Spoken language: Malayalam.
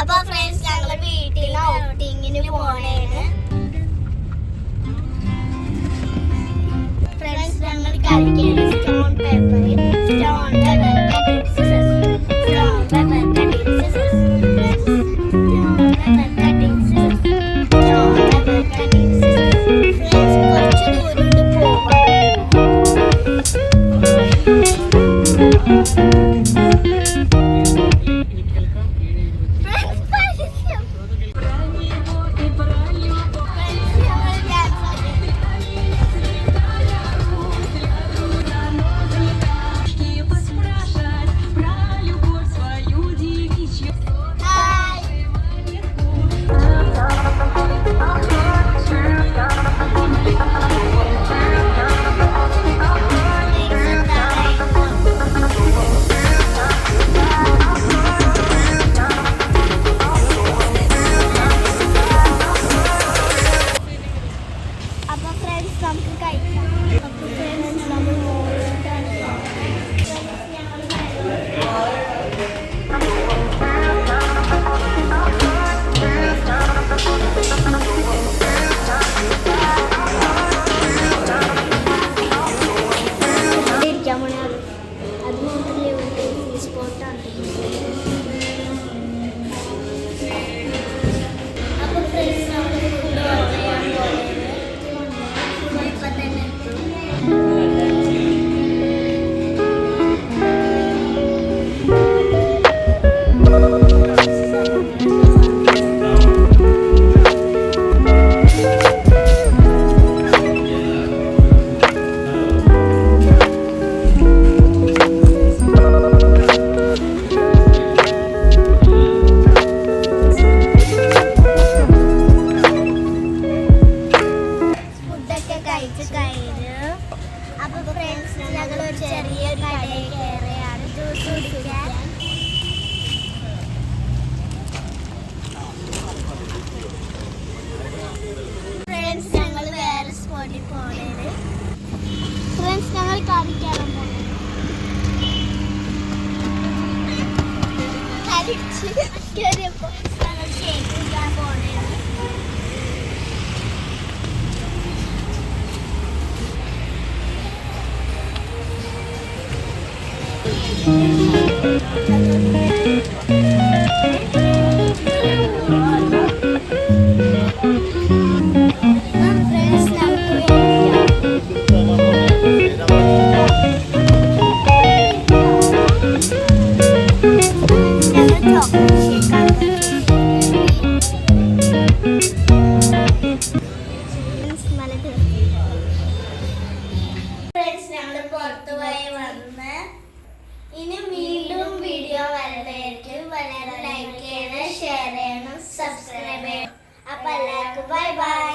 അപ്പൊ ഫ്രണ്ട്സ് ഞങ്ങള് വീട്ടിൽ ഔട്ടിങ്ങിന് പോണേണ്. ഫ്രണ്ട്സ് ഞങ്ങൾ കളിക്കേണ്ട stone paper stone paper cutting scissors stone paper cutting scissors stone paper cutting scissors stone paper cutting scissors. Friends കുറച്ച് ദൂരം പോവാം. അപ്പൊ ഫ്രണ്ട്സ് ഞങ്ങൾ ഒരു ചെറിയ കടയിൽ കയറിയാണ് ജ്യൂസ് കുടിക്കാൻ. ഫ്രണ്ട്സ് ഞങ്ങൾ വേറെ സ്പോട്ടിൽ പോണേന്. ഫ്രണ്ട്സ് ഞങ്ങൾ കളിക്കാൻ പോണേ. കയറിയപ്പോ ഞങ്ങൾ ഷേക്ക് കുടിക്കാൻ പോണേന്. പുറത്തു പോയി വന്ന് ഇനി വീണ്ടും വീഡിയോ വരുന്നതായിരിക്കും. വളരെ ലൈക്ക് ചെയ്യണം, ഷെയർ ചെയ്യണം, സബ്സ്ക്രൈബ് ചെയ്യണം. അപ്പൊ എല്ലാവർക്കും ബൈ ബൈ.